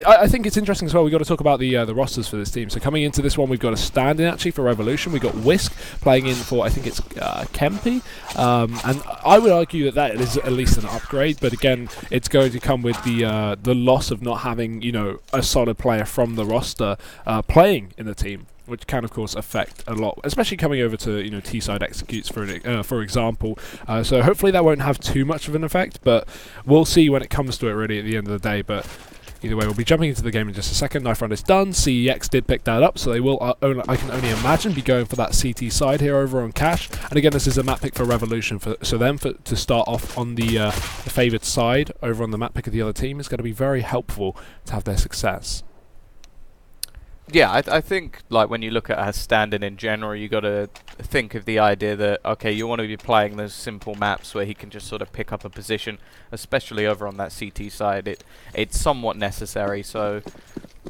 I think it's interesting as well. We've got to talk about the rosters for this team. So coming into this one, we've got a stand-in actually for Revolution. We've got Whisk playing in for, I think it's Kempi. And I would argue that that is at least an upgrade. But again, it's going to come with the loss of not having, you know, a solid player from the roster playing in the team, which can, of course, affect a lot, especially coming over to, you know, T-side executes, for example. So hopefully that won't have too much of an effect, but we'll see when it comes to it, really, at the end of the day. But either way, we'll be jumping into the game in just a second. Knife round is done. CeX did pick that up, so they will, I can only imagine, be going for that CT side here over on Cash. And again, this is a map pick for Revolution, so them to start off on the favoured side over on the map pick of the other team is going to be very helpful to have their success. Yeah, I think, like, when you look at a stand-in in general, you got to think of the idea that, okay, you want to be playing those simple maps where he can just sort of pick up a position, especially over on that CT side. It's somewhat necessary, so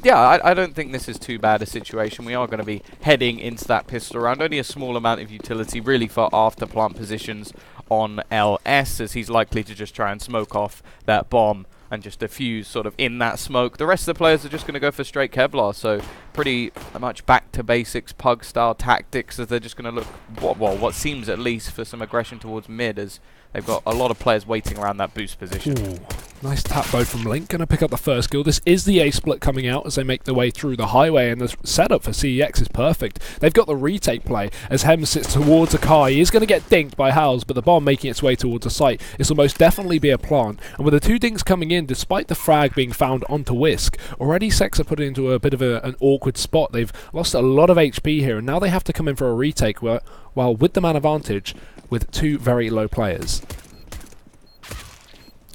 yeah, I don't think this is too bad a situation. We are going to be heading into that pistol round. Only a small amount of utility, really, for after plant positions on LS, as he's likely to just try and smoke off that bomb and just defuse sort of in that smoke. The rest of the players are just going to go for straight Kevlar, so pretty much back to basics, pug style tactics, as they're just going to look, what seems at least, for some aggression towards mid, as they've got a lot of players waiting around that boost position. Ooh, nice tap bow from Link, going to pick up the first kill. This is the A split coming out as they make their way through the highway, and the setup for CeX is perfect. They've got the retake play as Hem sits towards a car. He is going to get dinked by Howls, but the bomb making its way towards a site. This will most definitely be a plant, and with the two dinks coming in, despite the frag being found onto Whisk, already CeX are put into a bit of an awkward spot. They've lost a lot of HP here, and now they have to come in for a retake while with the man advantage with two very low players.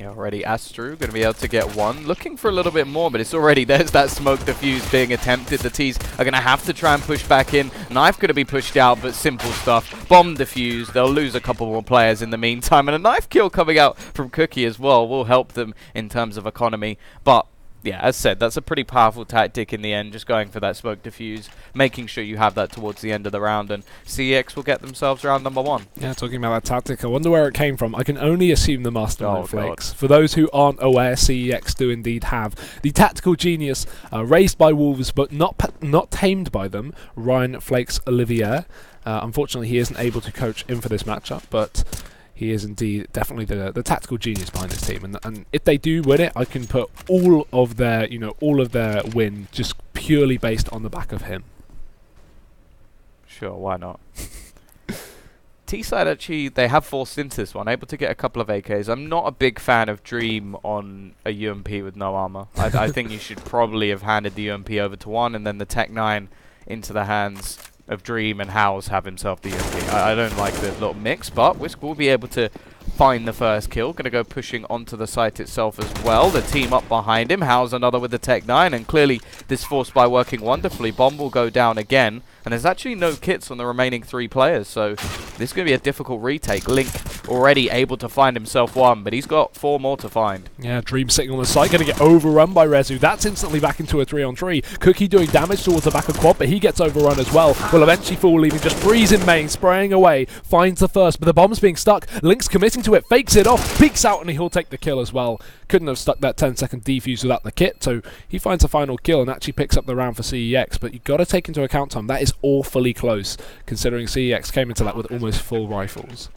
Yeah, already Astru going to be able to get one. Looking for a little bit more, but it's already, there's that smoke defuse being attempted. The T's are going to have to try and push back in. Knife going to be pushed out, but simple stuff. Bomb defuse. They'll lose a couple more players in the meantime. And a knife kill coming out from Cookie as well will help them in terms of economy. But yeah, as said, that's a pretty powerful tactic in the end, just going for that smoke diffuse, making sure you have that towards the end of the round, and CeX will get themselves round number one. Yeah, talking about that tactic, I wonder where it came from. I can only assume the Mastermind Flakes. For those who aren't aware, CeX do indeed have the tactical genius raised by wolves, but not tamed by them, Ryan Flakes Olivier. Unfortunately, he isn't able to coach in for this matchup, but he is indeed definitely the tactical genius behind this team, and if they do win it, I can put all of their win just purely based on the back of him. Sure, why not? T-side actually, they have forced into this one, able to get a couple of AKs. I'm not a big fan of Dream on a UMP with no armor. I think you should probably have handed the UMP over to one, and then the Tech 9 into the hands of Dream, and Howls have himself the UMP. I don't like the little mix, but Whisk will be able to find the first kill. Going to go pushing onto the site itself as well. The team up behind him. Howls another with the Tech 9, and clearly this force by working wonderfully. Bomb will go down again, and there's actually no kits on the remaining three players, so this is going to be a difficult retake. Link already able to find himself one, but he's got four more to find. Yeah, Dream sitting on the site, going to get overrun by Rezu. That's instantly back into a 3-on-3. Cookie doing damage towards the back of quad, but he gets overrun as well. Will eventually fall, leaving just Breeze in main, spraying away. Finds the first, but the bomb's being stuck. Link's committing to it, fakes it off, peeks out, and he'll take the kill as well. Couldn't have stuck that 10-second defuse without the kit, so he finds a final kill and actually picks up the round for CeX. But you've got to take into account time, that is awfully close, considering CeX came into that with almost full rifles.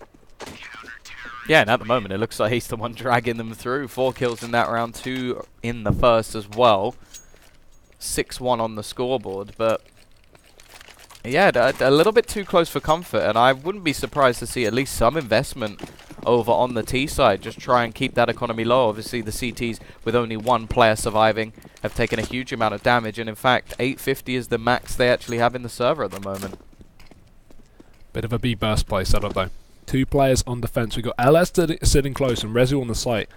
Yeah, and at the moment it looks like he's the one dragging them through. 4 kills in that round, 2 in the first as well. 6-1 on the scoreboard, but yeah, a little bit too close for comfort, and I wouldn't be surprised to see at least some investment over on the T side. Just try and keep that economy low. Obviously the CTs, with only one player surviving, have taken a huge amount of damage, and in fact 850 is the max they actually have in the server at the moment. Bit of a B burst play setup though. 2 players on defense. We've got LS sitting close and Rezu on the site.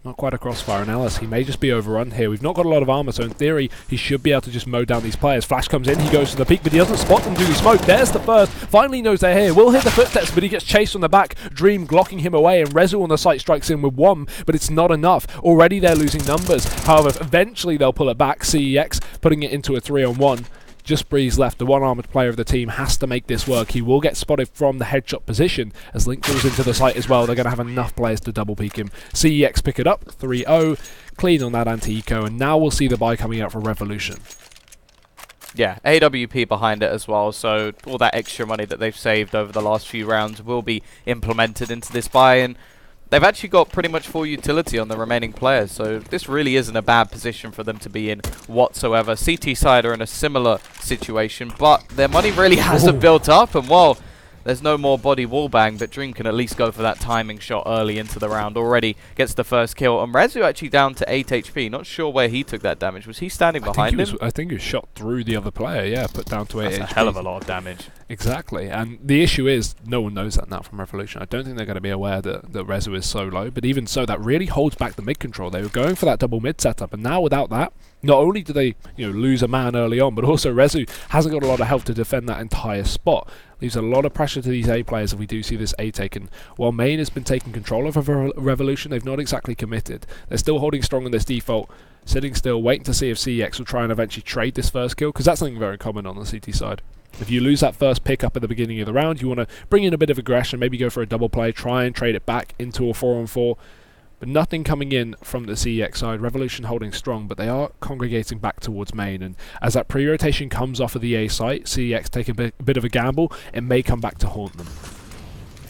Not quite a crossfire, and LS, he may just be overrun here. We've not got a lot of armor, so in theory, he should be able to just mow down these players. Flash comes in, he goes to the peak, but he doesn't spot them. Do he smoke? There's the first. Finally knows they're here. Will hit the footsteps, but he gets chased on the back. Dream blocking him away, and Rezu on the site strikes in with 1, but it's not enough. Already they're losing numbers. However, eventually they'll pull it back. CeX putting it into a 3-on-1. Just Breeze left. The one armored player of the team has to make this work. He will get spotted from the headshot position as Link falls into the site as well. They're going to have enough players to double peek him. CEX pick it up, 3-0. Clean on that anti-eco, and now we'll see the buy coming out for Revolution. Yeah, AWP behind it as well, so all that extra money that they've saved over the last few rounds will be implemented into this buy, and they've actually got pretty much full utility on the remaining players, so this really isn't a bad position for them to be in whatsoever. CT side are in a similar situation, but their money really hasn't built up, and well, there's no more body wall bang, but Dream can at least go for that timing shot early into the round. Already gets the first kill. And Rezu actually down to 8 HP. Not sure where he took that damage. Was he standing behind him? I think he was shot through the other player, yeah, put down to 8 HP. That's a hell of a lot of damage. Exactly. And the issue is, no one knows that now from Revolution. I don't think they're going to be aware that Rezu is so low. But even so, that really holds back the mid control. They were going for that double mid setup. And now without that, not only do they lose a man early on, but also Rezu hasn't got a lot of health to defend that entire spot. Leaves a lot of pressure to these A players if we do see this A taken. While Main has been taking control of Revolution, they've not exactly committed. They're still holding strong on this default, sitting still, waiting to see if CEX will try and eventually trade this first kill, because that's something very common on the CT side. If you lose that first pick up at the beginning of the round, you want to bring in a bit of aggression, maybe go for a double play, try and trade it back into a 4-on-4. But nothing coming in from the CEX side. Revolution holding strong, but they are congregating back towards main. And as that pre-rotation comes off of the A site, CEX take a bit of a gamble. It may come back to haunt them.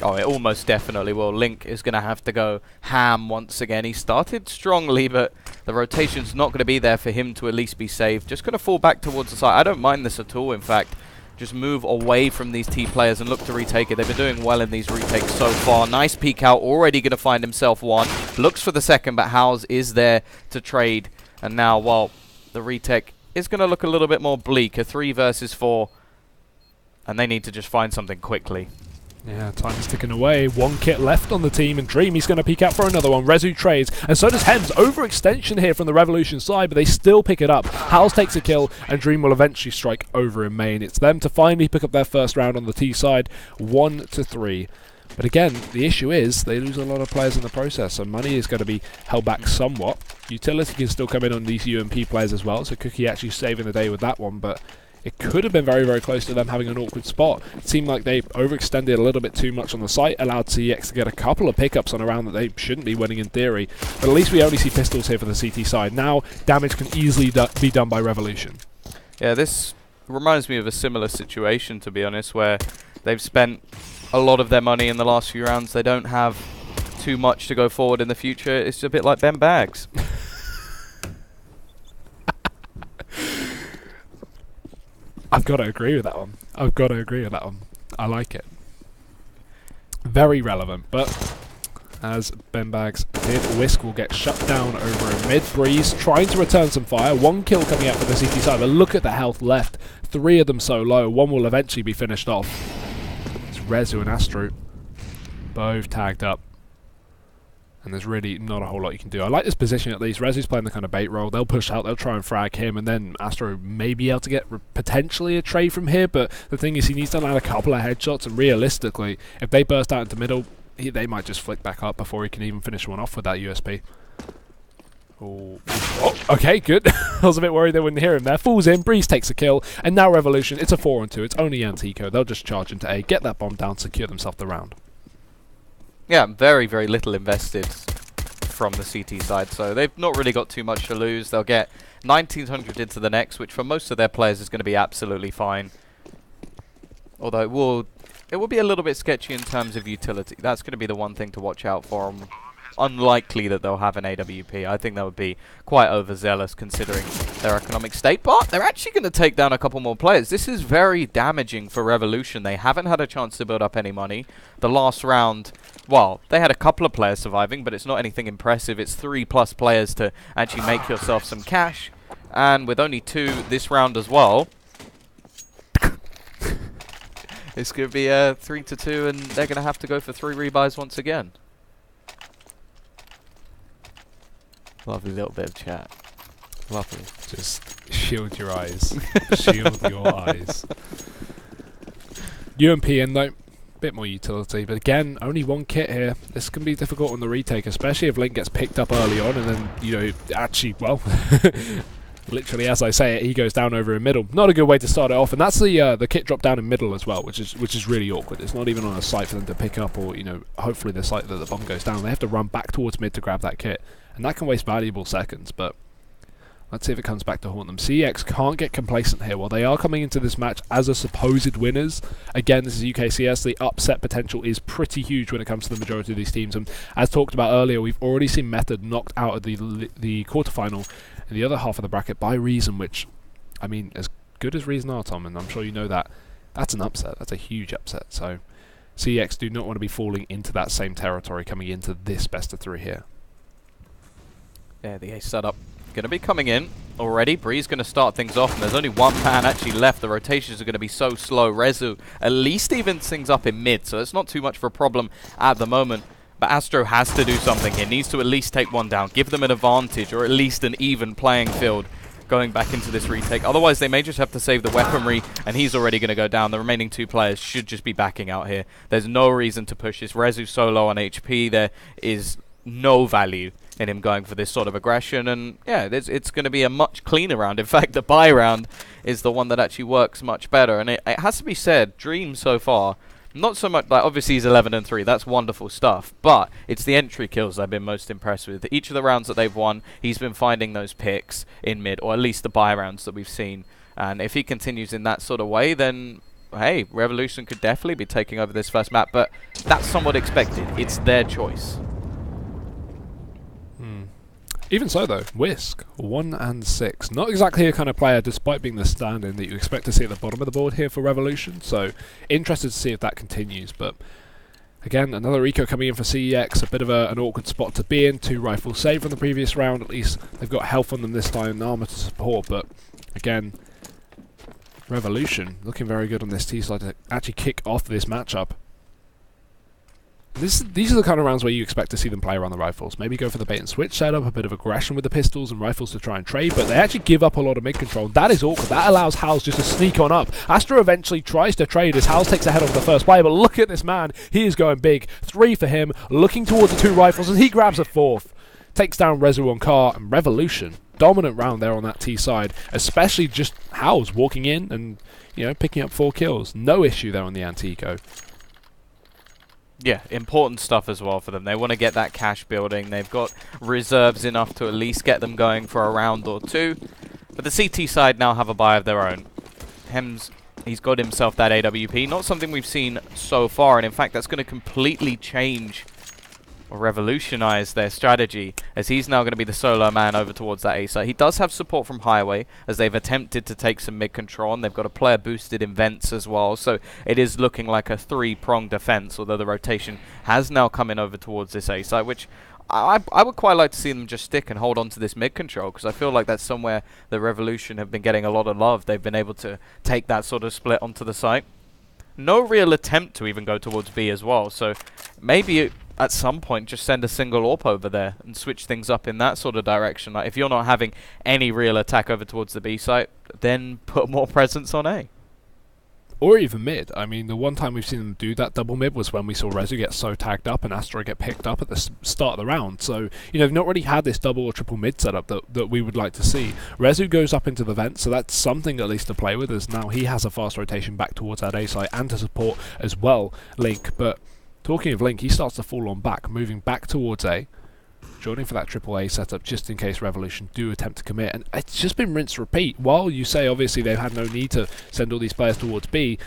Oh, it almost definitely will. Link is going to have to go ham once again. He started strongly, but the rotation's not going to be there for him to at least be saved. Just going to fall back towards the site. I don't mind this at all, in fact. Just move away from these T players and look to retake it. They've been doing well in these retakes so far. Nice peek out, already going to find himself one. Looks for the second, but Howes is there to trade. And now, well, the retake is going to look a little bit more bleak. A 3 versus 4. And they need to just find something quickly. Yeah, time is ticking away. One kit left on the team, and Dream, he's going to peek out for another one. Rezu trades, and so does Hems. Overextension here from the Revolution side, but they still pick it up. Howes takes a kill, and Dream will eventually strike over in main. It's them to finally pick up their first round on the T side, 1-3. But again, the issue is they lose a lot of players in the process, so money is going to be held back somewhat. Utility can still come in on these UMP players as well, so Cookie actually saving the day with that one, but it could have been very, very close to them having an awkward spot. It seemed like they overextended a little bit too much on the site, allowed CEX to get a couple of pickups on a round that they shouldn't be winning in theory. But at least we only see pistols here for the CT side. Now, damage can easily be done by Revolution. Yeah, this reminds me of a similar situation, to be honest, where they've spent a lot of their money in the last few rounds. They don't have too much to go forward in the future. It's a bit like Ben Bags. I've got to agree with that one. I like it. Very relevant, but as Ben Bags did, Whisk will get shut down over a mid. Breeze trying to return some fire. One kill coming out for the CT side, but look at the health left. 3 of them so low. One will eventually be finished off. It's Rezu and Astro both tagged up. And there's really not a whole lot you can do. I like this position at least. Rezu's playing the kind of bait role. They'll push out, they'll try and frag him, and then Astro may be able to get potentially a trade from here, but the thing is he needs to land a couple of headshots, and realistically, if they burst out into middle, they might just flick back up before he can even finish one off with that USP. Oh, okay, good. I was a bit worried they wouldn't hear him there. Falls in, Breeze takes a kill, and now Revolution, it's a 4-on-2. It's only Antico. They'll just charge into A, get that bomb down, secure themselves the round. Yeah, very, very little invested from the CT side, so they've not really got too much to lose. They'll get 1900 into the next, which for most of their players is going to be absolutely fine. Although it will be a little bit sketchy in terms of utility. That's going to be the one thing to watch out for. Unlikely that they'll have an AWP. I think that would be quite overzealous considering their economic state, but they're actually going to take down a couple more players. This is very damaging for Revolution. They haven't had a chance to build up any money. The last round, well, they had a couple of players surviving, but it's not anything impressive. It's 3+ players to actually make yourself some cash, and with only 2 this round as well, it's going to be a 3-2, and they're going to have to go for 3 rebuys once again. Lovely little bit of chat. Lovely. Just shield your eyes. Shield your eyes. UMP in though, bit more utility, but again, only 1 kit here. This can be difficult on the retake, especially if Link gets picked up early on and then, actually, well, literally, as I say it, he goes down over in middle. Not a good way to start it off, and that's the kit drop down in middle as well, which is really awkward. It's not even on a site for them to pick up, or hopefully the site that the bomb goes down. They have to run back towards mid to grab that kit, and that can waste valuable seconds. But let's see if it comes back to haunt them. CeX can't get complacent here. While they are coming into this match as a supposed winners, again, this is UKCS. The upset potential is pretty huge when it comes to the majority of these teams. And as talked about earlier, we've already seen Method knocked out of the quarterfinal in the other half of the bracket by Reason, which, I mean, as good as Reason are, Tom, and I'm sure you know that, that's an upset. That's a huge upset. So CeX do not want to be falling into that same territory coming into this best of 3 here. Yeah, the ace setup going to be coming in already. Bree's going to start things off, and there's only one man actually left. The rotations are going to be so slow. Rezu at least evens things up in mid, so it's not too much of a problem at the moment. But Astro has to do something. He needs to at least take one down, give them an advantage, or at least an even playing field going back into this retake. Otherwise, they may just have to save the weaponry, and he's already going to go down. The remaining 2 players should just be backing out here. There's no reason to push this. Rezu so low on HP. There is no value in him going for this sort of aggression, and yeah, it's going to be a much cleaner round. In fact, the buy round is the one that actually works much better, and it has to be said, Dream so far, not so much, like, obviously he's 11-3, that's wonderful stuff, but it's the entry kills I've been most impressed with. Each of the rounds that they've won, he's been finding those picks in mid, or at least the buy rounds that we've seen, and if he continues in that sort of way, then hey, Revolution could definitely be taking over this first map, but that's somewhat expected. It's their choice. Even so, though, Whisk, 1 and 6. Not exactly a kind of player, despite being the stand-in, that you expect to see at the bottom of the board here for Revolution. So, interested to see if that continues. But, again, another eco coming in for CeX. A bit of an awkward spot to be in. 2 rifles saved from the previous round. At least they've got health on them this time and armor to support. But, again, Revolution looking very good on this T-side to actually kick off this matchup. These are the kind of rounds where you expect to see them play around the rifles. Maybe go for the bait and switch setup, a bit of aggression with the pistols and rifles to try and trade, but they actually give up a lot of mid control. That is awkward. That allows Howls just to sneak on up. Astro eventually tries to trade as Howls takes ahead of the first player, but look at this man. He is going big. 3 for him, looking towards the 2 rifles, and he grabs a 4th. Takes down Rezu on car, and Revolution. Dominant round there on that T side, especially just Howls walking in and, picking up 4 kills. No issue there on the anti-eco. Yeah, important stuff as well for them. They want to get that cash building. They've got reserves enough to at least get them going for a round or 2. But the CT side now have a buy of their own. Hems, he's got himself that AWP. Not something we've seen so far, and in fact that's going to completely change or revolutionize their strategy, as he's now going to be the solo man over towards that A site. He does have support from Highway, as they've attempted to take some mid control, and they've got a player boosted in vents as well, so it is looking like a 3-pronged defense, although the rotation has now come in over towards this A site, which I would quite like to see them just stick and hold on to this mid control, because I feel like that's somewhere the Revolution have been getting a lot of love. They've been able to take that sort of split onto the site. No real attempt to even go towards B as well, so maybe at some point just send a single AWP over there and switch things up in that sort of direction. Like, if you're not having any real attack over towards the B site, then put more presence on A. Or even mid. I mean, the one time we've seen them do that double mid was when we saw Rezu get so tagged up and Astro get picked up at the start of the round. So, they've not really had this double or triple mid setup that we would like to see. Rezu goes up into the vent, so that's something at least to play with, as now he has a fast rotation back towards that A site and to support as well Link. But talking of Link, he starts to fall on back, moving back towards A, joining for that triple A setup just in case Revolution do attempt to commit. And it's just been rinse repeat. While you say obviously they've had no need to send all these players towards B,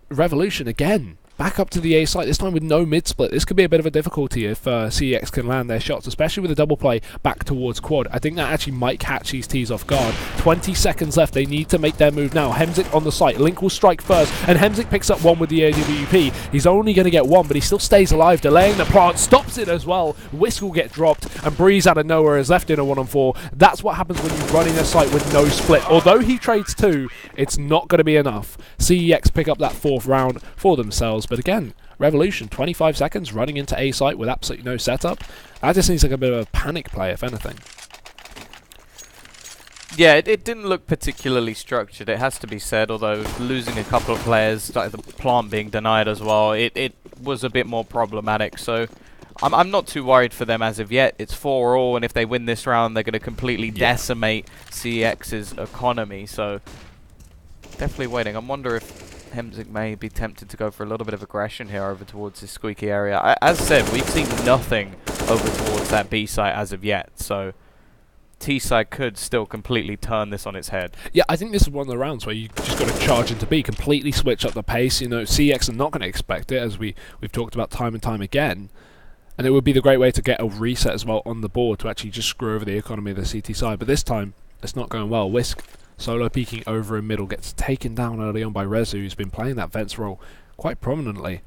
Revolution again back up to the A site, this time with no mid split. This could be a bit of a difficulty if CeX can land their shots, especially with a double play back towards quad. I think that actually might catch these T's off guard. 20 seconds left. They need to make their move now. Hemzik on the site. Link will strike first, and Hemzik picks up 1 with the AWP. He's only going to get 1, but he still stays alive, delaying the plant. Stops it as well. Whisk will get dropped, and Breeze out of nowhere is left in a 1-on-4. That's what happens when you're running a site with no split. Although he trades 2, it's not going to be enough. CeX pick up that 4th round for themselves. But again, Revolution, 25 seconds running into A site with absolutely no setup. That just seems like a bit of a panic play, if anything. Yeah, it didn't look particularly structured, it has to be said, although losing a couple of players, like the plant being denied as well, it was a bit more problematic. So I'm not too worried for them as of yet. It's 4-all, and if they win this round, they're going to completely decimate CEX's economy. So definitely waiting. I wonder if Hemzik may be tempted to go for a little bit of aggression here over towards this squeaky area. As said, we've seen nothing over towards that B site as of yet. So T side could still completely turn this on its head. Yeah, I think this is one of the rounds where you just got to charge into B, completely switch up the pace. You know, CX are not going to expect it, as we've talked about time and time again. And it would be the great way to get a reset as well on the board to actually just screw over the economy of the CT side. But this time, it's not going well. Whisk, solo peeking over in middle, gets taken down early on by Rezu, who's been playing that Vents role quite prominently.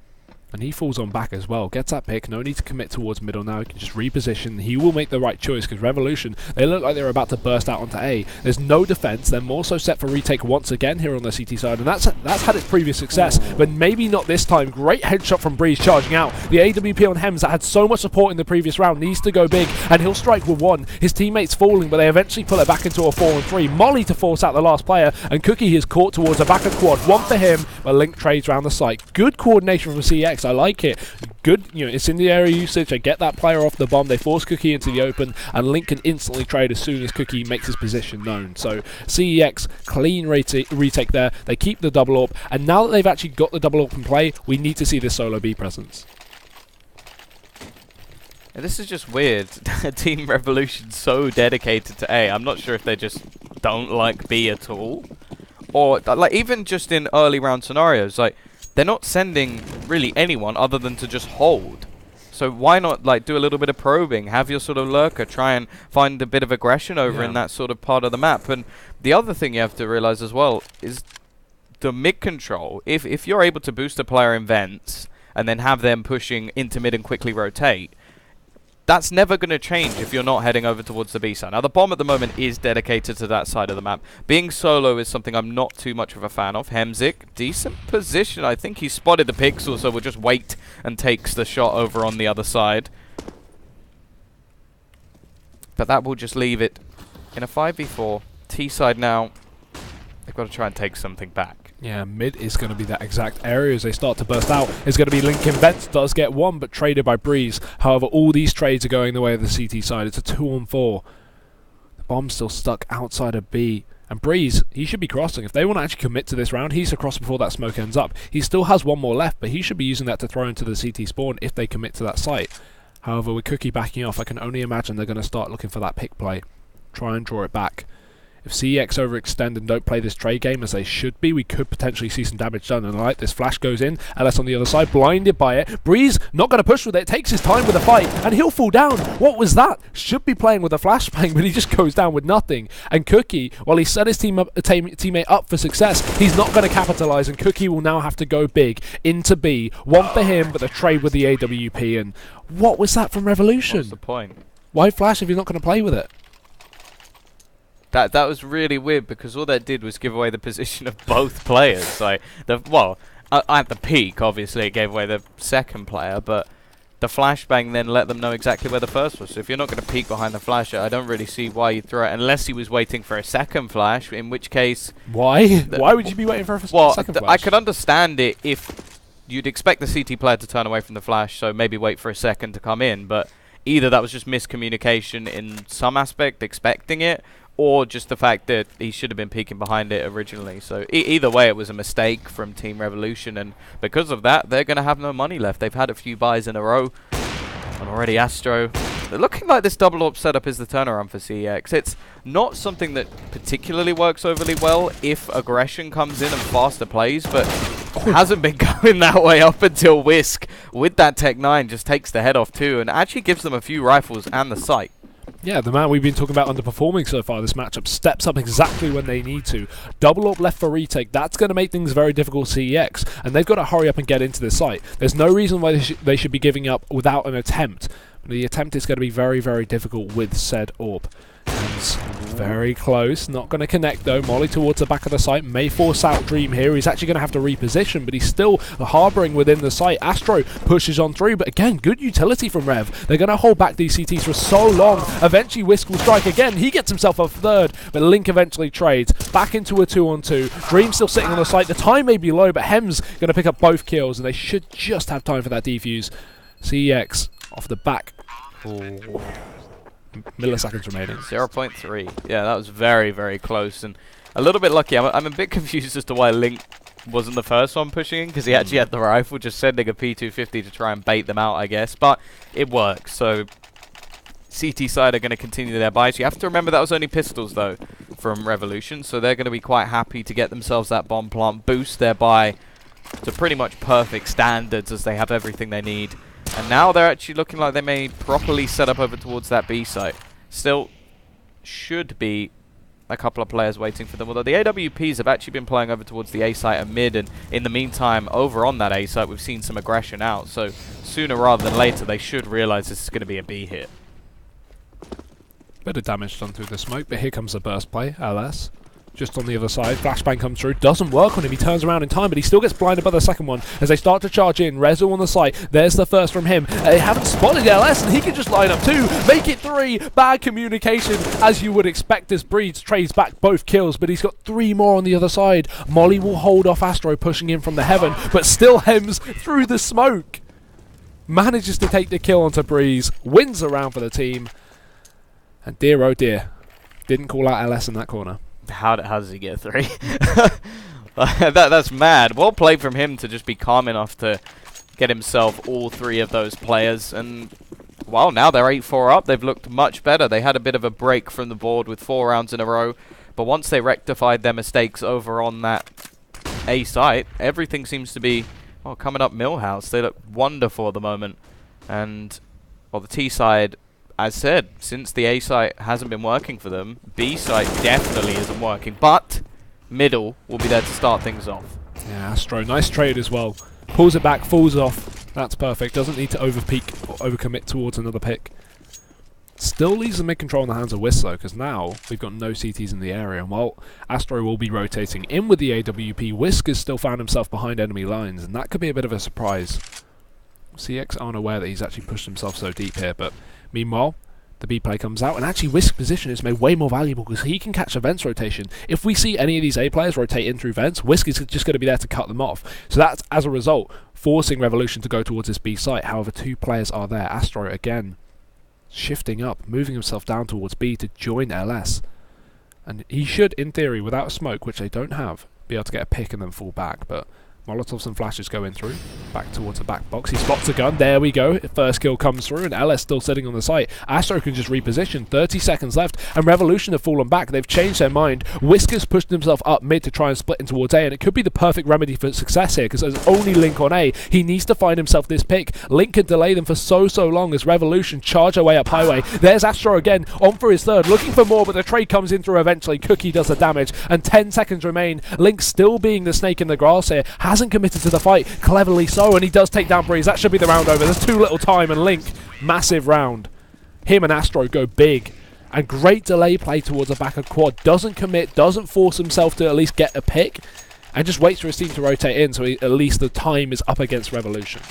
And he falls on back as well. Gets that pick. No need to commit towards middle now. He can just reposition. He will make the right choice because Revolution, they look like they're about to burst out onto A. There's no defense. They're more so set for retake once again here on the CT side. And that's had its previous success, but maybe not this time. Great headshot from Breeze charging out. The AWP on Hems that had so much support in the previous round needs to go big. And he'll strike with one. His teammates falling, but they eventually pull it back into a 4-on-3. Molly to force out the last player. And Cookie is caught towards a back of quad. One for him, but Link trades around the site. Good coordination from CX. I like it. Good, you know, it's in the area usage. They get that player off the bomb. They force Cookie into the open, and Link can instantly trade as soon as Cookie makes his position known. So CEX, clean retake there. They keep the double AWP, and now that they've actually got the double AWP in play, we need to see this solo B presence. And this is just weird. Team Revolution so dedicated to A. I'm not sure if they just don't like B at all, or like even just in early round scenarios, like they're not sending really anyone other than to just hold. So why not like do a little bit of probing, have your sort of lurker, try and find a bit of aggression over in that sort of part of the map. And the other thing you have to realize as well is the mid control. If you're able to boost a player in vents and then have them pushing into mid and quickly rotate, that's never going to change if you're not heading over towards the B side. Now, the bomb at the moment is dedicated to that side of the map. Being solo is something I'm not too much of a fan of. Hemzik, decent position. I think he spotted the pixel, so we'll just wait and takes the shot over on the other side. But that will just leave it in a 5v4. T side now, they've got to try and take something back. Yeah, mid is going to be that exact area as they start to burst out. It's going to be Link in Vents, does get one, but traded by Breeze. However, all these trades are going the way of the CT side. It's a 2-on-4. The bomb's still stuck outside of B. And Breeze, he should be crossing. If they want to actually commit to this round, he's across before that smoke ends up. He still has one more left, but he should be using that to throw into the CT spawn if they commit to that site. However, with Cookie backing off, I can only imagine they're going to start looking for that pick play. Try and draw it back. If CEX overextend and don't play this trade game as they should be, we could potentially see some damage done. And I like this flash goes in. LS on the other side, blinded by it. Breeze not going to push with it. Takes his time with the fight, and he'll fall down. What was that? Should be playing with a flashbang, but he just goes down with nothing. And Cookie, while he set his teammate up for success, he's not going to capitalize. And Cookie will now have to go big into B. One for him, but the trade with the AWP. And what was that from Revolution? What's the point? Why flash if you're not going to play with it? That was really weird because all that did was give away the position of both players. Like at the peak, obviously it gave away the second player, but the flashbang then let them know exactly where the first was. So if you're not going to peek behind the flasher, I don't really see why you'd throw it unless he was waiting for a second flash. In which case, why would you be waiting for a second flash? I could understand it if you'd expect the CT player to turn away from the flash, so maybe wait for a second to come in. But either that was just miscommunication in some aspect, expecting it, or just the fact that he should have been peeking behind it originally. So either way, it was a mistake from Team Revolution, and because of that, they're going to have no money left. They've had a few buys in a row, and already Astro. They're looking like this double AWP setup is the turnaround for CEX. It's not something that particularly works overly well if aggression comes in and faster plays, but it hasn't been going that way up until Whisk, with that Tech 9, just takes the head off too, and actually gives them a few rifles and the sight. Yeah, the man we've been talking about underperforming so far this matchup steps up exactly when they need to. Double AWP left for retake. That's going to make things very difficult for CEX, and they've got to hurry up and get into this site. There's no reason why they should be giving up without an attempt. The attempt is going to be very, very difficult with said AWP. It's very close, not going to connect though. Molly towards the back of the site, may force out Dream here. He's actually going to have to reposition, but he's still harbouring within the site. Astro pushes on through, but again, good utility from Rev. They're going to hold back these CTs for so long. Eventually Whisk will strike again. He gets himself a third, but Link eventually trades back into a 2-on-2. Dream still sitting on the site. The time may be low, but Hem's going to pick up both kills, and they should just have time for that defuse. CEX off the back. Ooh. Milliseconds remaining. 0.3. Yeah, that was very, very close and a little bit lucky. I'm a bit confused as to why Link wasn't the first one pushing in, because he actually had the rifle, just sending a P250 to try and bait them out, I guess. But it works, so CT side are going to continue their buys. You have to remember that was only pistols, though, from Revolution, so they're going to be quite happy to get themselves that bomb plant, boost their buy to pretty much perfect standards as they have everything they need. And now they're actually looking like they may properly set up over towards that B site. Still should be a couple of players waiting for them, although the AWPs have actually been playing over towards the A site and mid, and in the meantime, over on that A site, we've seen some aggression out, so sooner rather than later, they should realize this is going to be a B hit. Bit of damage done through the smoke, but here comes the burst play, LS. Just on the other side, flashbang comes through, doesn't work on him, he turns around in time, but he still gets blinded by the second one as they start to charge in. Rezu on the site, there's the first from him. They haven't spotted LS, and he can just line up two, make it three. Bad communication, as you would expect, as Breeds trades back both kills, but he's got three more on the other side. Molly will hold off Astro pushing in from the heaven, but still hems through the smoke. Manages to take the kill onto Breeze, wins the round for the team, and dear oh dear, didn't call out LS in that corner. How does he get three? That's mad. Well played from him to just be calm enough to get himself all three of those players. And, well, now they're 8-4 up. They've looked much better. They had a bit of a break from the board with 4 rounds in a row. But once they rectified their mistakes over on that A site, everything seems to be, well, coming up Millhouse. They look wonderful at the moment. And, well, the T side, as said, since the A site hasn't been working for them, B site definitely isn't working, but middle will be there to start things off. Yeah, Astro, nice trade as well. Pulls it back, falls off. That's perfect. Doesn't need to overpeak or overcommit towards another pick. Still leaves the mid-control in the hands of Whisk, though, because now we've got no CTs in the area. And while Astro will be rotating in with the AWP, Whisk has still found himself behind enemy lines, and that could be a bit of a surprise. CeX aren't aware that he's actually pushed himself so deep here, but meanwhile, the B play comes out, and actually Whisk's position is made way more valuable because he can catch a Vents rotation. If we see any of these A players rotate in through Vents, Whisk is just going to be there to cut them off. So that's, as a result, forcing Revolution to go towards this B site. However, 2 players are there. Astro, again, shifting up, moving himself down towards B to join LS. And he should, in theory, without a smoke, which they don't have, be able to get a pick and then fall back, but Molotovs and flashes going through, back towards the back box. He spots a gun, there we go. First kill comes through, and LS still sitting on the site. Astro can just reposition, 30 seconds left, and Revolution have fallen back. They've changed their mind. Whisker's pushed himself up mid to try and split in towards A, and it could be the perfect remedy for success here, because there's only Link on A. He needs to find himself this pick. Link could delay them for so long as Revolution charge their way up highway. There's Astro again, on for his third, looking for more, but the trade comes in through eventually. Cookie does the damage, and 10 seconds remain. Link still being the snake in the grass here, hasn't committed to the fight, cleverly so, and he does take down Breeze. That should be the round over. There's too little time, and Link, massive round. Him and Astro go big, and great delay play towards the back of quad. Doesn't commit, doesn't force himself to at least get a pick, and just waits for his team to rotate in, so at least the time is up against Revolution.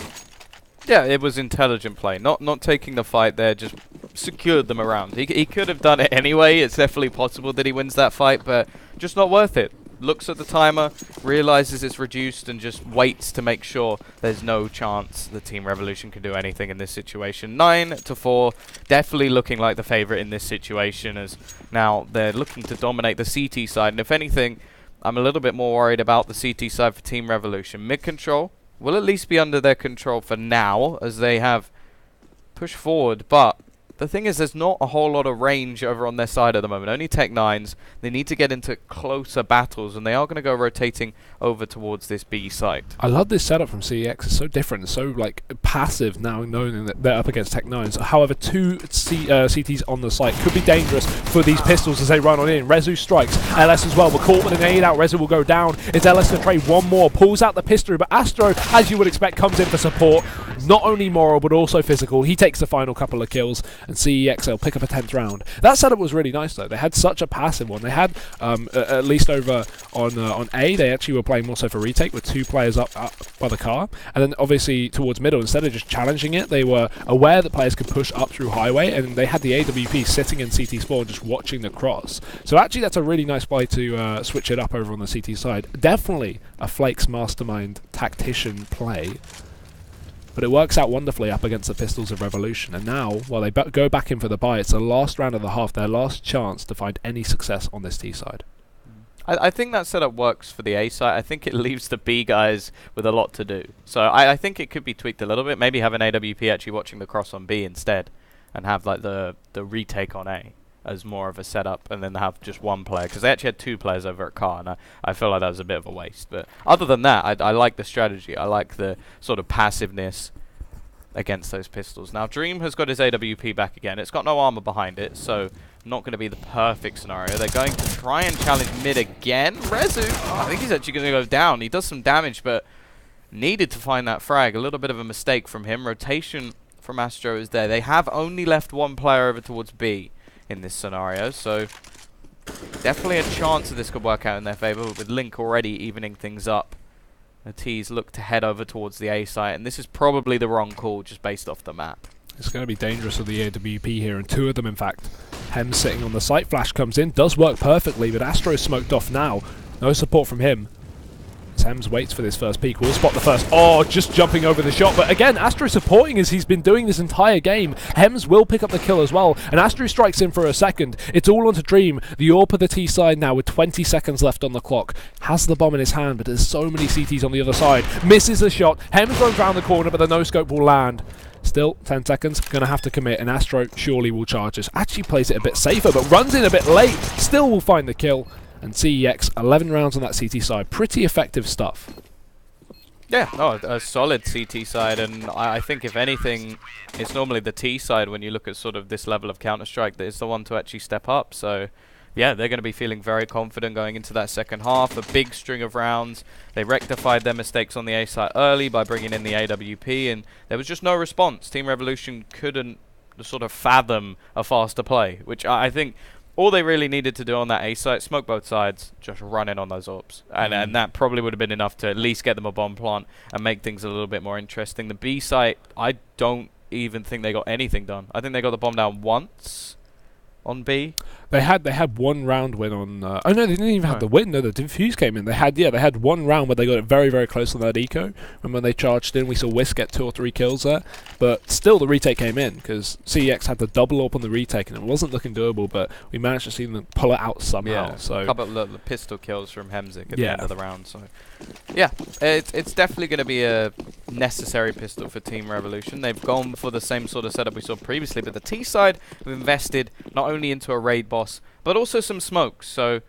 Yeah, it was intelligent play. Not taking the fight there, just secured them around. He could have done it anyway. It's definitely possible that he wins that fight, but just not worth it. Looks at the timer, realizes it's reduced, and just waits to make sure there's no chance the Team Revolution can do anything in this situation. 9-4, definitely looking like the favorite in this situation, as now they're looking to dominate the CT side. And if anything, I'm a little bit more worried about the CT side for Team Revolution. Mid-control will at least be under their control for now, as they have pushed forward, but the thing is, there's not a whole lot of range over on their side at the moment. Only Tech 9s. They need to get into closer battles, and they are going to go rotating over towards this B site. I love this setup from CeX. It's so different. It's so like passive now, knowing that they're up against Tech 9s. However, 2 CTs on the site could be dangerous for these pistols as they run on in. Rezu strikes. LS as well. We're caught with an aid out. Rezu will go down. It's LS to trade one more. Pulls out the pistol, but Astro, as you would expect, comes in for support. Not only moral, but also physical. He takes the final couple of kills, and CeX will pick up a 10th round. That setup was really nice, though. They had such a passive one. They had, at least over on A, they actually were playing more so for retake with 2 players up by the car. And then, obviously, towards middle, instead of just challenging it, they were aware that players could push up through highway, and they had the AWP sitting in CT spawn just watching the cross. So actually, that's a really nice play to switch it up over on the CT side. Definitely a Flakes mastermind tactician play. but it works out wonderfully up against the pistols of Revolution. And now, while they go back in for the buy, it's the last round of the half, their last chance to find any success on this T side. I think that setup works for the A side. I think it leaves the B guys with a lot to do. So I think it could be tweaked a little bit. Maybe have an AWP actually watching the cross on B instead, and have like the retake on A as more of a setup, and then have just one player, because they actually had 2 players over at Car, and I feel like that was a bit of a waste. But other than that, I like the strategy. I like the sort of passiveness against those pistols. Now Dream has got his AWP back again. It's got no armor behind it, so not going to be the perfect scenario. They're going to try and challenge mid again. Rezu, I think he's actually going to go down. He does some damage, but needed to find that frag. A little bit of a mistake from him. Rotation from Astro is there. They have only left 1 player over towards B in this scenario, so definitely a chance that this could work out in their favor, with Link already evening things up. The T's look to head over towards the A site, and this is probably the wrong call just based off the map. It's going to be dangerous with the AWP here, and 2 of them in fact. Hem sitting on the site, flash comes in, does work perfectly, but Astro is smoked off now. No support from him. Hems waits for this first peek, will spot the first. Oh, just jumping over the shot, but again, Astro supporting as he's been doing this entire game. Hems will pick up the kill as well, and Astro strikes in for a second. It's all onto Dream. The AWP of the T side now with 20 seconds left on the clock. Has the bomb in his hand, but there's so many CTs on the other side. Misses the shot. Hems runs around the corner, but the no-scope will land. Still, 10 seconds, gonna have to commit, and Astro surely will charge this. Actually plays it a bit safer, but runs in a bit late. Still will find the kill. And CEX, 11 rounds on that CT side. Pretty effective stuff. Yeah, no, a solid CT side, and I think if anything, it's normally the T side when you look at sort of this level of Counter-Strike that is the one to actually step up. So, yeah, they're going to be feeling very confident going into that second half. A big string of rounds. They rectified their mistakes on the A side early by bringing in the AWP, and there was just no response. Team Revolution couldn't sort of fathom a faster play, which I think all they really needed to do on that A site, smoke both sides, just run in on those AWPs. And that probably would have been enough to at least get them a bomb plant and make things a little bit more interesting. The B site, I don't even think they got anything done. I think they got the bomb down once on B. They had 1 round win on. Oh no, they didn't even have the win. No, the defuse came in. They had 1 round where they got it very, very close on that eco. And when they charged in, we saw Whisk get 2 or 3 kills there. But still, the retake came in because CEX had the double up on the retake, and it wasn't looking doable. But we managed to see them pull it out somehow. Yeah, so a couple of the pistol kills from Hemzik at the end of the round. So yeah, it's definitely going to be a necessary pistol for Team Revolution. They've gone for the same sort of setup we saw previously, but the T side have invested not only into a raid boss, but also some smokes. So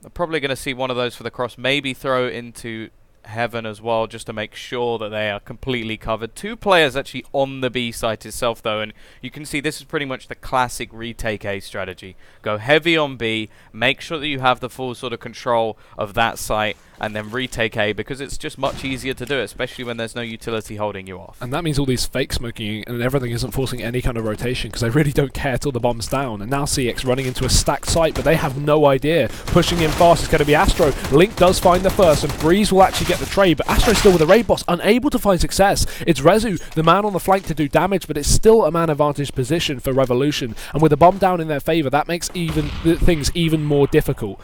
they're probably going to see one of those for the cross, maybe throw into Heaven as well, just to make sure that they are completely covered. 2 players actually on the B site itself though, and you can see this is pretty much the classic retake A strategy. Go heavy on B, make sure that you have the full sort of control of that site, and then retake A, because it's just much easier to do it, especially when there's no utility holding you off. And that means all these fake smoking and everything isn't forcing any kind of rotation, because they really don't care till the bomb's down. And now CX running into a stacked site, but they have no idea. Pushing in fast is going to be Astro. Link does find the first, and Breeze will actually get the trade, but Astro's still with the raid boss, unable to find success. It's Rezu, the man on the flank, to do damage, but it's still a man advantage position for Revolution. And with the bomb down in their favor, that makes things even more difficult.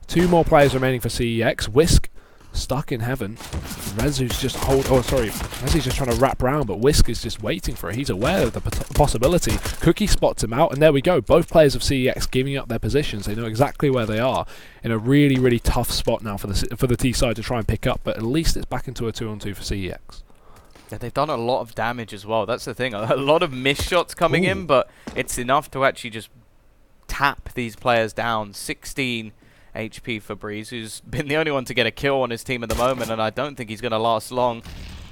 2 more players remaining for CEX. Whisk stuck in Heaven. Rezu's just Rezu's just trying to wrap around, but Whisk is just waiting for it. He's aware of the possibility. Cookie spots him out, and there we go. Both players of CEX giving up their positions. They know exactly where they are in a really, really tough spot now for the T side to try and pick up, but at least it's back into a 2-on-2 for CEX. Yeah, they've done a lot of damage as well. That's the thing. A lot of missed shots coming in, but it's enough to actually just tap these players down. 16 HP for Breeze, who's been the only one to get a kill on his team at the moment, and I don't think he's going to last long.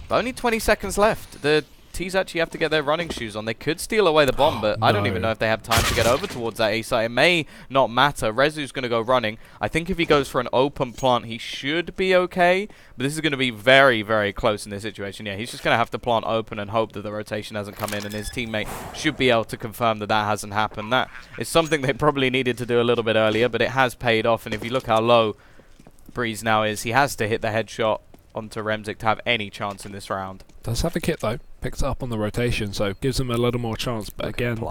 But only 20 seconds left. The T's actually have to get their running shoes on. They could steal away the bomb, but I don't even know if they have time to get over towards that A site. It may not matter. Rezu's going to go running. I think if he goes for an open plant, he should be okay, but this is going to be very, very close in this situation. Yeah, he's just going to have to plant open and hope that the rotation hasn't come in, and his teammate should be able to confirm that that hasn't happened. That is something they probably needed to do a little bit earlier, but it has paid off, and if you look how low Breeze now is, he has to hit the headshot onto Remzik to have any chance in this round. Does have a kit though, picks it up on the rotation, so gives him a little more chance, but again,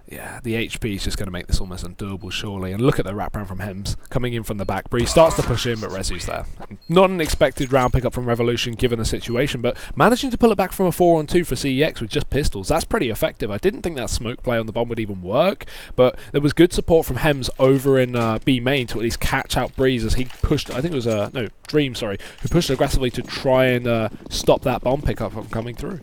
Yeah, the HP is just going to make this almost undoable, surely. And look at the wraparound from Hems coming in from the back. Bree starts to push in, but Rezu's there. Not an expected round pickup from Revolution given the situation, but managing to pull it back from a 4-on-2 for CEX with just pistols, that's pretty effective. I didn't think that smoke play on the bomb would even work, but there was good support from Hems over in B main to at least catch out Breeze as he pushed, I think it was, no, Dream, sorry, who pushed aggressively to try and stop that bomb pickup from coming through.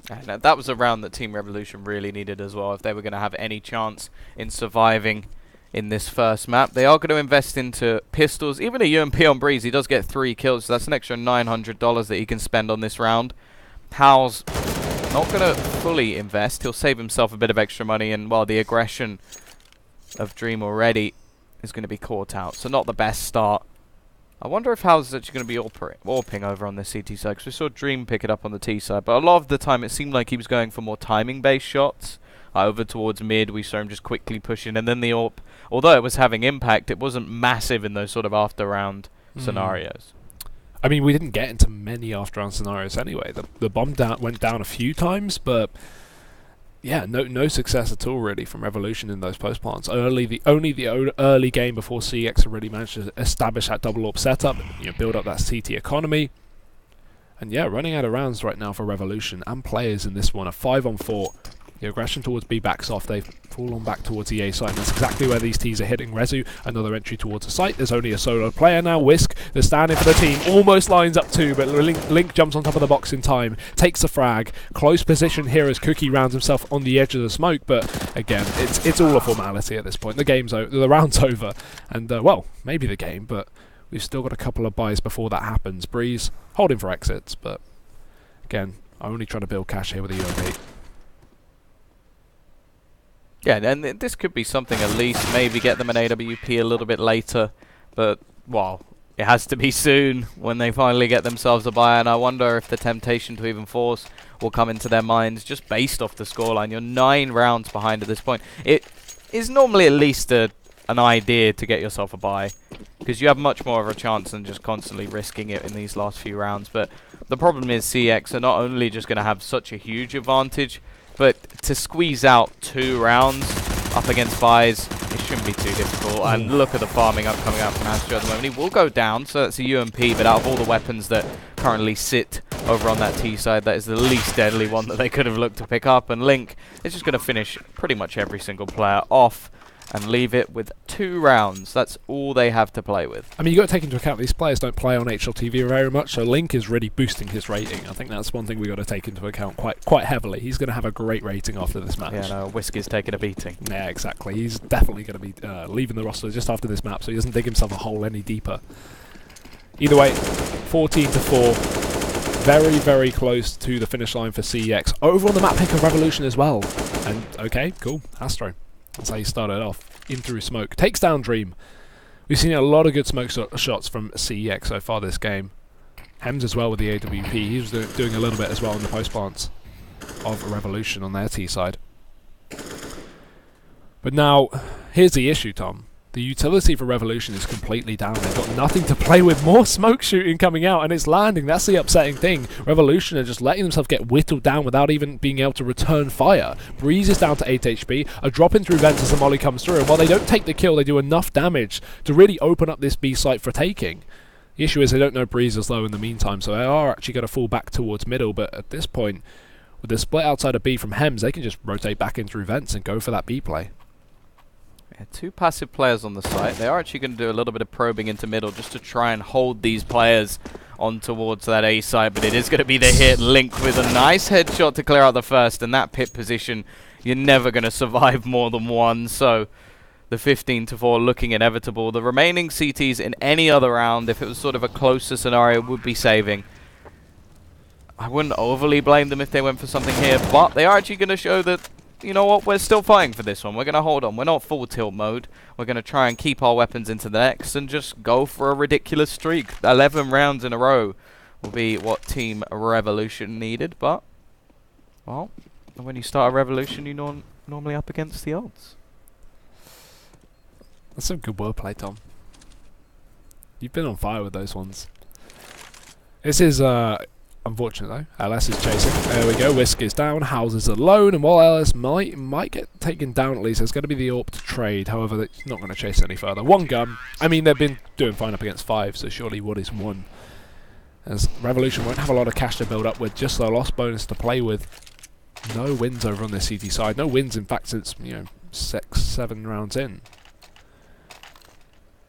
And that was a round that Team Revolution really needed as well if they were going to have any chance in surviving in this first map. They are going to invest into pistols. Even a UMP on Breeze, he does get 3 kills, so that's an extra $900 that he can spend on this round. How's not going to fully invest. He'll save himself a bit of extra money, and while the aggression of Dream already is going to be caught out, so not the best start. I wonder if How's actually going to be AWPing over on the CT side, because we saw Dream pick it up on the T side, but a lot of the time it seemed like he was going for more timing-based shots. Over towards mid, we saw him just quickly pushing, and then the AWP, although it was having impact, it wasn't massive in those sort of after-round scenarios. I mean, we didn't get into many after-round scenarios anyway. The bomb went down a few times, but yeah, no success at all really from Revolution in those post plants. Only the early game before CX already managed to establish that double AWP setup, build up that CT economy. And yeah, running out of rounds right now for Revolution and players in this one. A 5-on-4. The aggression towards B backs off. They've fallen back towards the A site. And that's exactly where these T's are hitting. Rezu, another entry towards the site. There's only a solo player now. Whisk, the stand-in for the team. Almost lines up 2, but Link jumps on top of the box in time. Takes the frag. Close position here as Cookie rounds himself on the edge of the smoke. But again, it's all a formality at this point. The round's over. And, well, maybe the game, but we've still got a couple of buys before that happens. Breeze, holding for exits, but again, only trying to build cash here with the UAV. Yeah, and this could be something at least, maybe get them an AWP a little bit later, but, well, it has to be soon when they finally get themselves a buy, and I wonder if the temptation to even force will come into their minds just based off the scoreline. You're 9 rounds behind at this point. It is normally at least an idea to get yourself a buy, because you have much more of a chance than just constantly risking it in these last few rounds, but the problem is CX are not only just going to have such a huge advantage, but to squeeze out 2 rounds up against buys, it shouldn't be too difficult. And look at the farming up coming out from Astro at the moment. He will go down, so that's a UMP, but out of all the weapons that currently sit over on that T side, that is the least deadly one that they could have looked to pick up. And Link is just going to finish pretty much every single player off and leave it with 2 rounds. That's all they have to play with. I mean, you've got to take into account these players don't play on HLTV very much, so Link is really boosting his rating. I think that's one thing we've got to take into account quite heavily. He's going to have a great rating after this match. Yeah, no, Whiskey's taking a beating. Yeah, exactly. He's definitely going to be leaving the roster just after this map, so he doesn't dig himself a hole any deeper. Either way, 14-4. Very, very close to the finish line for CEX. Over on the map pick of Revolution as well. And, okay, cool. Astro. That's how he started off. In through smoke. Takes down Dream. We've seen a lot of good smoke shots from CEX so far this game. Hems as well with the AWP. He was doing a little bit as well in the post plants of Revolution on their T side. But now, here's the issue, Tom. The utility for Revolution is completely down. They've got nothing to play with. More smoke shooting coming out, and it's landing. That's the upsetting thing. Revolution are just letting themselves get whittled down without even being able to return fire. Breeze is down to 8 HP. A drop in through vents as the molly comes through, and while they don't take the kill, they do enough damage to really open up this B site for taking. The issue is they don't know Breeze is low in the meantime, so they are actually going to fall back towards middle, but at this point, with the split outside of B from Hems, they can just rotate back in through vents and go for that B play. Yeah, 2 passive players on the site. They are actually going to do a little bit of probing into middle just to try and hold these players on towards that A side, but it is going to be the hit. Link with a nice headshot to clear out the first, and that pit position, you're never going to survive more than one, so the 15-4 looking inevitable. The remaining CTs in any other round, if it was sort of a closer scenario, would be saving. I wouldn't overly blame them if they went for something here, but they are actually going to show that, you know what, we're still fighting for this one. We're going to hold on. We're not full tilt mode. We're going to try and keep our weapons into the next and just go for a ridiculous streak. 11 rounds in a row will be what Team Revolution needed, but, well, when you start a Revolution, you're normally up against the odds. That's some good wordplay, Tom. You've been on fire with those ones. This is unfortunate though. LS is chasing. There we go. Whisk is down. Howes is alone, and while LS might get taken down at least, there's going to be the AWP to trade. However, it's not going to chase any further. One gun. I mean, they've been doing fine up against 5, so surely what is 1? As Revolution won't have a lot of cash to build up with, just the loss bonus to play with. No wins over on the CT side. No wins, in fact, since 6, 7 rounds in.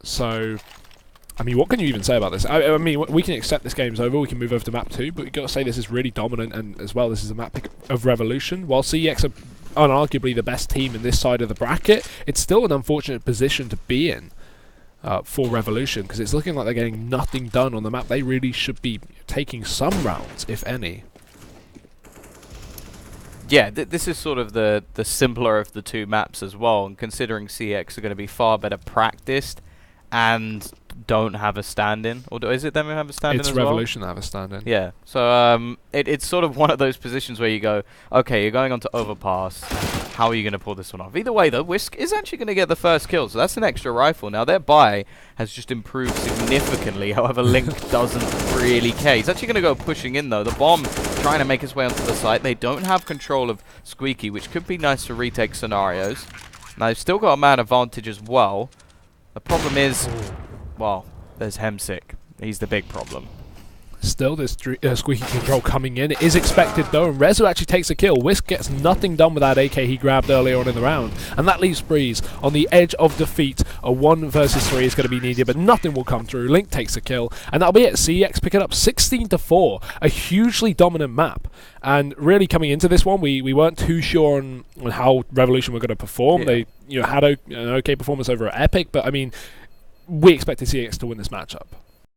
So, I mean, what can you even say about this? I mean, we can accept this game's over. We can move over to map 2, but we've got to say this is really dominant, and as well, this is a map pick of Revolution. While CeX are unarguably the best team in this side of the bracket, it's still an unfortunate position to be in. For Revolution, because it's looking like they're getting nothing done on the map. They really should be taking some rounds, if any. Yeah, this is sort of the simpler of the two maps as well, and considering CeX are going to be far better practiced and don't have a stand-in, or is it them who have a stand-in as well? It's Revolution that have a stand-in. Yeah, so it's sort of one of those positions where you go, okay, you're going on to overpass, how are you going to pull this one off? Either way though, Whisk is actually going to get the first kill, so that's an extra rifle. Now their buy has just improved significantly, however Link doesn't really care. He's actually going to go pushing in though, the bomb trying to make his way onto the site. They don't have control of Squeaky, which could be nice for retake scenarios. Now they've still got a man advantage as well. The problem is, well, there's Hemsick. He's the big problem. Still, there's Squeaky control coming in. It is expected though, and Rezo actually takes a kill. Whisk gets nothing done with that AK he grabbed earlier on in the round, and that leaves Breeze on the edge of defeat. A 1 versus 3 is going to be needed, but nothing will come through. Link takes a kill, and that'll be it. CeX picking up 16-4, a hugely dominant map. And really coming into this one, we weren't too sure on how Revolution were going to perform. Yeah. They had an okay performance over at Epic, but I mean, we expected CeX to win this matchup.